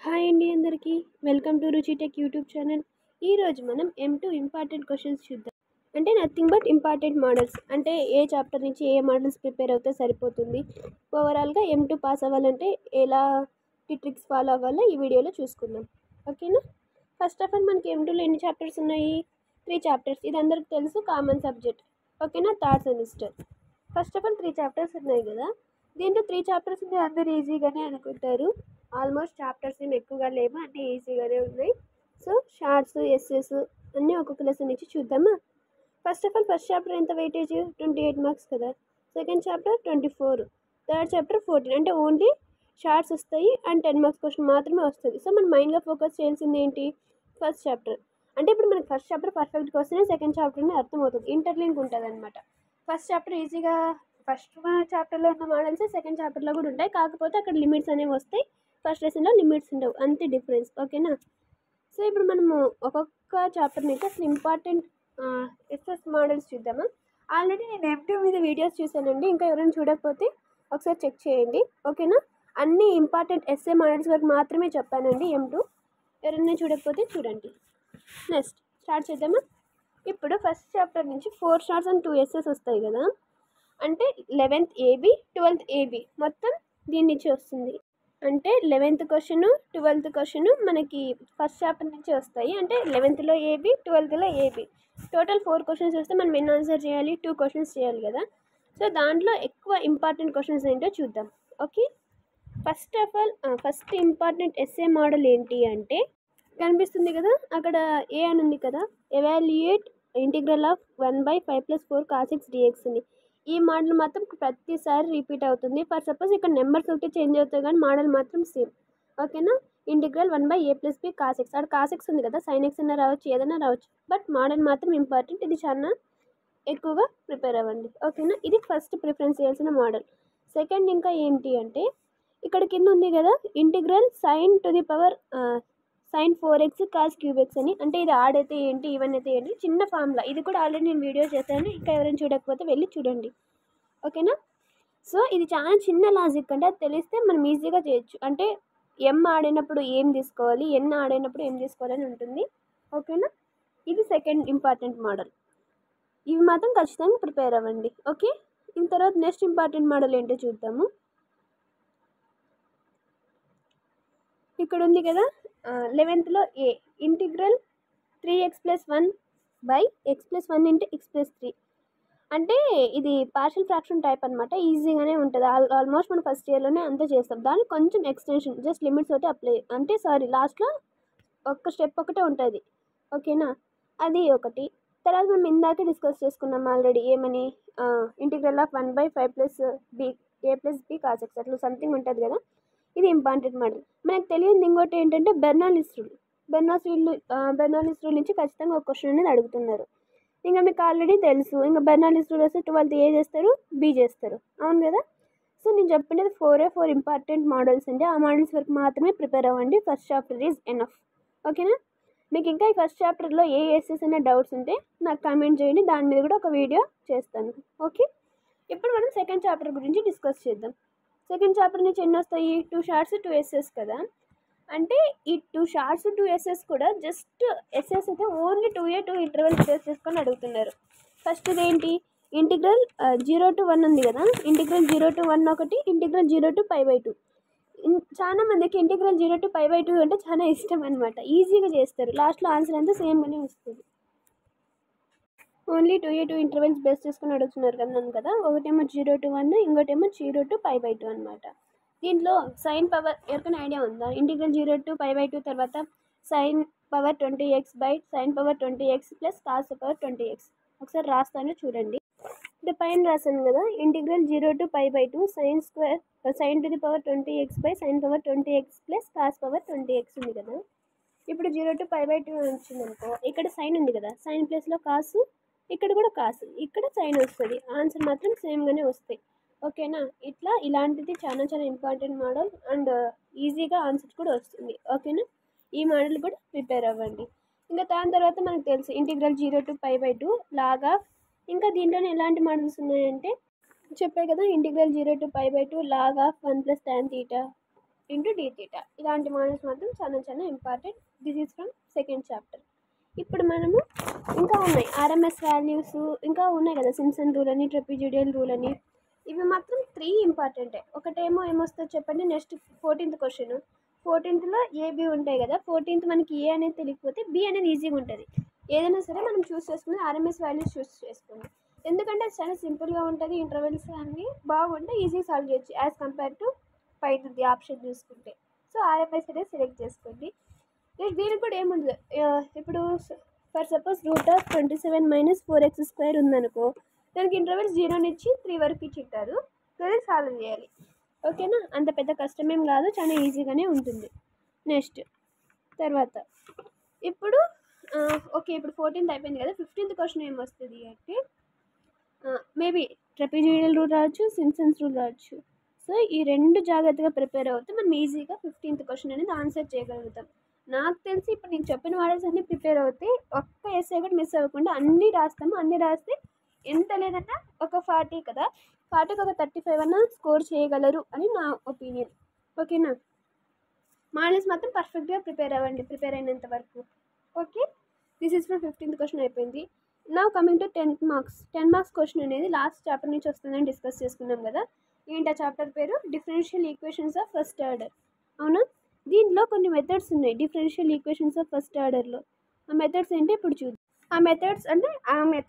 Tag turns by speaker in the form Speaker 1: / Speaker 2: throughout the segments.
Speaker 1: Hi అండి అందరికీ. Welcome to రుచి టెక్ యూట్యూబ్ ఛానల్. ఈరోజు మనం M2 ఇంపార్టెంట్ క్వశ్చన్స్ చూద్దాం. అంటే నథింగ్ బట్ ఇంపార్టెంట్ మోడల్స్. అంటే ఏ చాప్టర్ నుంచి ఏ మోడల్స్ ప్రిపేర్ అవుతే సరిపోతుంది. ఓవరాల్గా M2 పాస్ అవ్వాలంటే ఎలా ట్రిక్స్ ఫాలో అవ్వాలో ఈ వీడియోలో చూసుకుందాం. ఓకేనా. ఫస్ట్ ఆఫ్ ఆల్ మనకి M2లో ఎన్ని చాప్టర్స్ ఉన్నాయి? 3 చాప్టర్స్. ఇది అందరికి తెలుసు, కామన్ సబ్జెక్ట్. ఓకేనా, third semester. First of all 3 chapters ఉన్నాయి కదా. దీంట్లో 3 చాప్టర్స్ ఉంది, అందరు ఈజీగానే అనుకుంటారు. ఆల్మోస్ట్ చాప్టర్స్ ఏమి ఎక్కువగా లేవు, అన్నీ ఈజీగానే ఉన్నాయి. సో షార్ట్స్, ఎస్ఎస్ అన్నీ ఒక్కొక్క లెసన్ నుంచి చూద్దామా. First of all first chapter ఎంత వెయిటేజ్? 28 మార్క్స్ కదా. Second chapter 24, third chapter 14. అంటే ఓన్లీ షార్ట్స్ వస్తాయి అండ్ 10 మార్క్స్ క్వశ్చన్ మాత్రమే వస్తుంది. సో మనం మైండ్గా ఫోకస్ చేయాల్సింది ఏంటి? First chapter. అంటే ఇప్పుడు మనకి ఫస్ట్ చాప్టర్ పర్ఫెక్ట్గా వస్తేనే సెకండ్ చాప్టర్ని అర్థమవుతుంది, ఇంటర్లింక్ ఉంటుంది అనమాట. ఫస్ట్ చాప్టర్ ఈజీగా ఫస్ట్ చాప్టర్లో ఉన్న మోడల్స్ సెకండ్ చాప్టర్లో కూడా ఉంటాయి, కాకపోతే అక్కడ లిమిట్స్ అనేవి వస్తాయి, ఫస్ట్ లెసన్లో లిమిట్స్ ఉండవు, అంతే డిఫరెన్స్. ఓకేనా. సో ఇప్పుడు మనము ఒక్కొక్క చాప్టర్ని అయితే అసలు ఇంపార్టెంట్ ఎస్ఎస్ మోడల్స్ చూద్దామా. ఆల్రెడీ నేను M2 మీద వీడియోస్ చూసానండి, ఇంకా ఎవరైనా చూడకపోతే ఒకసారి చెక్ చేయండి. ఓకేనా. అన్ని ఇంపార్టెంట్ ఎస్ఏ మోడల్స్ వరకు మాత్రమే చెప్పానండి M2. ఎవరైనా చూడకపోతే చూడండి. నెక్స్ట్ స్టార్ట్ చేద్దామా. ఇప్పుడు ఫస్ట్ చాప్టర్ నుంచి 4 షార్ట్స్ అండ్ 2 ఎస్ఎస్ వస్తాయి కదా. అంటే 11th AB 12th AB మొత్తం దీని నుంచి వస్తుంది. అంటే 11th క్వశ్చన్ 12th క్వశ్చన్ మనకి ఫస్ట్ చాప్టర్ నుంచి వస్తాయి. అంటే 11thలో AB 12thలో AB టోటల్ 4 క్వశ్చన్స్ వస్తే మనం ఎన్ని ఆన్సర్ చేయాలి? 2 క్వశ్చన్స్ చేయాలి కదా. సో దాంట్లో ఎక్కువ ఇంపార్టెంట్ క్వశ్చన్స్ ఏంటో చూద్దాం. Okay. First of all first important SA model ఏంటి అంటే కనిపిస్తుంది కదా అక్కడ, ఏ అని ఉంది కదా, evaluate integral of 1/5+4 cos x dx ఉంది. ఈ మోడల్ మాత్రం ప్రతిసారి రిపీట్ అవుతుంది. ఫర్ సపోజ్ ఇక్కడ నెంబర్స్ ఒకటి చేంజ్ అవుతాయి కానీ మోడల్ మాత్రం సేమ్. ఓకేనా. Integral 1/a+b cos x. అక్కడ cos x ఉంది కదా, sin x అయినా రావచ్చు, ఏదైనా రావచ్చు, బట్ మోడల్ మాత్రం ఇంపార్టెంట్. ఇది చాలా ఎక్కువగా ప్రిపేర్ అవ్వండి. ఓకేనా. ఇది ఫస్ట్ ప్రిఫరెన్స్ చేయాల్సిన మోడల్. సెకండ్ ఇంకా ఏంటి అంటే ఇక్కడ కింద ఉంది కదా, integral sin to the power sin 4x cos cube x అని. అంటే ఇది ఆడ్ అయితే ఏంటి, ఈవెన్ అయితే ఏంటి, చిన్న ఫార్ములా. ఇది కూడా ఆల్రెడీ నేను వీడియో చేశాను, ఇంకా ఎవరైనా చూడకపోతే వెళ్ళి చూడండి. ఓకేనా. సో ఇది చాలా చిన్న లాజిక్, అంటే అది తెలిస్తే మనం ఈజీగా చేయొచ్చు. అంటే M ఆడినప్పుడు ఏం తీసుకోవాలి, N ఆడినప్పుడు ఏం తీసుకోవాలని ఉంటుంది. ఓకేనా. ఇది సెకండ్ ఇంపార్టెంట్ మోడల్. ఇవి మాత్రం ఖచ్చితంగా ప్రిపేర్ అవ్వండి. ఓకే. దీని తర్వాత నెక్స్ట్ ఇంపార్టెంట్ మోడల్ ఏంటో చూద్దాము. ఇక్కడ ఉంది కదా 11thలో ఏ ఇంటిగ్రల్ 3x+1/x+1 × x+3. అంటే ఇది పార్షియల్ ఫ్రాక్షన్ టైప్ అనమాట, ఈజీగానే ఉంటుంది. ఆల్మోస్ట్ మనం ఫస్ట్ ఇయర్లోనే అంతా చేస్తాం. దానికి కొంచెం ఎక్స్టెన్షన్, జస్ట్ లిమిట్స్ ఒకటి అప్లై, అంటే లాస్ట్లో ఒక్క స్టెప్ ఒకటే ఉంటుంది. ఓకేనా. అది ఒకటి. తర్వాత మనం ఇందాకే డిస్కస్ చేసుకున్నాం ఆల్రెడీ, ఏమని, integral of 1/5+b a+b cos x అట్లా సంథింగ్ ఉంటుంది కదా. ఇది ఇంపార్టెంట్ మోడల్. మనకు తెలియదు ఇంకోటి ఏంటంటే బెర్నౌల్లీస్ రూల్ నుంచి ఖచ్చితంగా ఒక క్వశ్చన్ అనేది అడుగుతున్నారు. ఇంకా మీకు ఆల్రెడీ తెలుసు, ఇంకా బెర్నౌల్లీస్ రూల్ వస్తే 12th ఏ చేస్తారు, బి చేస్తారు, అవును కదా. సో నేను చెప్పినది 4 ఇంపార్టెంట్ మోడల్స్ అండి. ఆ మోడల్స్ వరకు మాత్రమే ప్రిపేర్ అవ్వండి. First chapter is enough. ఓకేనా. మీకు ఇంకా ఈ ఫస్ట్ చాప్టర్లో ఏ ఎస్ఎస్ అనే డౌట్స్ ఉంటే నాకు కామెంట్ చేయండి, దాని మీద కూడా ఒక వీడియో చేస్తాను. ఓకే. ఇప్పుడు మనం సెకండ్ చాప్టర్ గురించి డిస్కస్ చేద్దాం. సెకండ్ చాప్టర్ నుంచి ఎన్ని వస్తాయి? 2 షార్ట్స్ 2 ఎస్ఎస్ కదా. అంటే ఈ 2 షార్ట్స్ 2 ఎస్ఎస్ కూడా జస్ట్ ఎస్ఎస్ అయితే ఓన్లీ 2a 2 ఇంటర్వెల్స్ బేస్ చేసుకొని అడుగుతున్నారు. ఫస్ట్ ఇదేంటి, ఇంటిగ్రల్ 0 to 1 ఉంది కదా, ఇంటిగ్రల్ 0 to 1 ఒకటి, ఇంటిగ్రల్ 0 to π/2. చాలా మందికి ఇంటిగ్రల్ 0 to π/2 అంటే చాలా ఇష్టం అనమాట, ఈజీగా చేస్తారు, లాస్ట్లో ఆన్సర్ అంతా సేమ్గానే వస్తుంది. ఓన్లీ 2a 2 ఇంటర్వెల్స్ బేస్ చేసుకుని అడుగుతున్నారు కదా. ఒకటేమో 0 to 1, ఇంకోటేమో 0 to π/2 అనమాట. దీంట్లో సైన్ పవర్ ఎవరికైనా ఐడియా ఉందా? ఇంటిగ్రల్ 0 to π/2 తర్వాత sine power 20x by sine power 20x plus cos power 20x. ఒకసారి రాస్తాను చూడండి. ఇది పైన రాశాను కదా, integral 0 to π/2 sine to the power 20x by sine power 20x plus cos power 20x ఉంది కదా. ఇప్పుడు 0 to π/2 వచ్చింది అనుకో, ఇక్కడ సైన్ ఉంది కదా, సైన్ ప్లేస్లో కాసు, ఇక్కడ కూడా కాసు, ఇక్కడ సైన్ వస్తుంది, ఆన్సర్ మాత్రం సేమ్గానే వస్తాయి. ఓకేనా. ఇలాంటిది చాలా చాలా ఇంపార్టెంట్ మోడల్ అండ్ ఈజీగా ఆన్సర్ కూడా వస్తుంది. ఓకేనా. ఈ మోడల్ కూడా ప్రిపేర్ అవ్వండి. ఇంకా దాని తర్వాత మనకు తెలుసు ఇంటిగ్రల్ 0 to π/2 లాగా. ఇంకా దీంట్లోనే ఎలాంటి మోడల్స్ ఉన్నాయంటే చెప్పే కదా, integral 0 to π/2 log of 1 + tan θ, into d theta. ఇలాంటి మోడల్స్ మాత్రం చాలా చాలా important. This is from second chapter. ఇప్పుడు మనము ఇంకా ఉన్నాయి ఆర్ఎంఎస్ వాల్యూస్, ఇంకా ఉన్నాయి కదా సింప్సన్ రూల్ అని, ట్రెపిజిడియల్ రూల్ అని. ఇవి మాత్రం 3 ఇంపార్టెంటే. ఒకటేమో ఏమొస్తుందో చెప్పండి. Next 14th question. 14thలో ఏబి ఉంటాయి కదా. 14th మనకి ఏ అనేది తెలియకపోతే బి అనేది ఈజీగా ఉంటుంది. ఏదైనా సరే మనం చూస్ చేసుకుని ఆర్ఎంఎస్ వాల్యూస్ చూస్ చేసుకోండి. ఎందుకంటే అది చాలా సింపుల్గా ఉంటుంది. ఇంటర్వెల్స్ అన్నీ బాగుంటే ఈజీగా సాల్వ్ చేయొచ్చు యాజ్ కంపేర్ టు పైనది ఆప్షన్ చూసుకుంటే. సో ఆర్ఎంఎస్ అనేది సెలెక్ట్ చేసుకోండి. దీనికి కూడా ఏముంది, ఇప్పుడు ఫర్ సపోజ్ √27 - 4x² ఉందనుకో, దానికి ఇంటర్వెల్స్ 0 నుంచి 3 వరకు ఇచ్చిట్టారు. దాన్ని సాల్వ్ చేయాలి. ఓకేనా, అంత పెద్ద కష్టమేం కాదు, చాలా ఈజీగానే ఉంటుంది. నెక్స్ట్ తర్వాత ఇప్పుడు ఓకే, ఇప్పుడు 14th అయిపోయింది కదా. 15th క్వశ్చన్ ఏమొస్తుంది అంటే మేబీ ట్రెపిజిడియల్ రూల్ రావచ్చు, సింప్సన్స్ రూల్ రావచ్చు. సో ఈ 2 జాగ్రత్తగా ప్రిపేర్ అవుతే మనం ఈజీగా 15th క్వశ్చన్ అనేది ఆన్సర్ చేయగలుగుతాం. నాకు తెలిసి ఇప్పుడు నేను చెప్పిన మోడల్స్ అన్నీ ప్రిపేర్ అవుతే ఒక్క ఎస్ఏ కూడా మిస్ అవ్వకుండా అన్నీ రాస్తాము. అన్నీ రాస్తే ఎంత లేదన్నా ఒక 40 కదా, 40కి ఒక 35 అన్నా స్కోర్ చేయగలరు అని నా ఒపీనియన్. ఓకేనా, మోడల్స్ మాత్రం పర్ఫెక్ట్గా ప్రిపేర్ అవ్వండి ప్రిపేర్ అయినంత వరకు. Okay, this is for 15th question అయిపోయింది. నా coming to 10 marks. 10 marks question అనేది లాస్ట్ చాప్టర్ నుంచి వస్తుందని డిస్కస్ చేసుకున్నాం కదా. ఏంటి ఆ చాప్టర్ పేరు? Differential equations of first order. అవునా, దీంట్లో కొన్ని మెథడ్స్ ఉన్నాయి డిఫరెన్షియల్ ఈక్వేషన్స్ ఆఫ్ ఫస్ట్ ఆర్డర్లో. ఆ మెథడ్స్ ఏంటి ఇప్పుడు చూద్దాం. ఆ మెథడ్స్ అంటే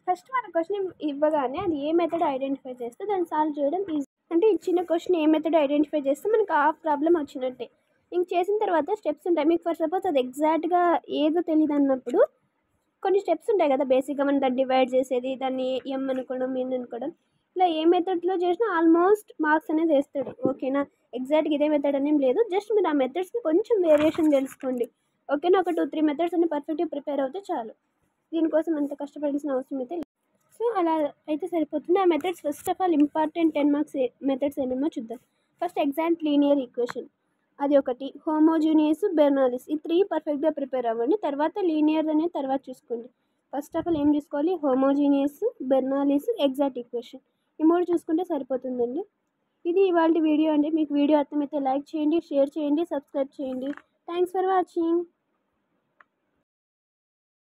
Speaker 1: ఫస్ట్ మన క్వశ్చన్ ఇవ్వగానే అది ఏ మెథడ్ ఐడెంటిఫై చేస్తే దాన్ని సాల్వ్ చేయడం ఈజీ. అంటే ఇచ్చిన క్వశ్చన్ ఏ మెథడ్ ఐడెంటిఫై చేస్తే మనకు ఆ ప్రాబ్లం వచ్చినట్టే. ఇంక చేసిన తర్వాత స్టెప్స్ ఉంటాయి. మీకు ఫర్ సపోజ్ అది ఎగ్జాక్ట్గా ఏదో తెలియదు అన్నప్పుడు కొన్ని స్టెప్స్ ఉంటాయి కదా బేసిక్గా, మనం దాన్ని డివైడ్ చేసేది, దాన్ని ఎం అనుకోవడం, ఎన్ అనుకోవడం. ఇలా ఏ మెథడ్లో చేసినా ఆల్మోస్ట్ మార్క్స్ అనేది వేస్తాడు. ఓకేనా, ఎగ్జాక్ట్గా ఇదే మెథడ్ అనేం లేదు, జస్ట్ మీరు ఆ మెథడ్స్ని కొంచెం వేరియేషన్ తెలుసుకోండి. ఓకేనా, ఒక 2-3 మెథడ్స్ అన్ని పర్ఫెక్ట్గా ప్రిపేర్ అవుతే చాలు. దీనికోసం అంత కష్టపడాల్సిన అవసరం అయితే లేదు. సో అలా అయితే సరిపోతుంది. ఆ methods first of all important 10 marks methods ఏమేమో చూద్దాం. ఫస్ట్ ఎగ్జాక్ట్ లీనియర్ ఈక్వేషన్, అది ఒకటి. హోమోజీనియస్, బెర్నాలిస్, ఈ 3 పర్ఫెక్ట్గా ప్రిపేర్ అవ్వండి. తర్వాత లీనియర్ అనేది తర్వాత చూసుకోండి. ఫస్ట్ ఆఫ్ ఆల్ ఏం చూసుకోవాలి? హోమోజీనియస్, బెర్నాలిస్, ఎగ్జాక్ట్ ఈక్వేషన్, ఈ 3 చూసుకుంటే సరిపోతుందండి. ఇది ఇవాళ వీడియో అండి. మీకు వీడియో అర్థమైతే లైక్ చేయండి, షేర్ చేయండి, సబ్స్క్రైబ్ చేయండి. Thanks for watching.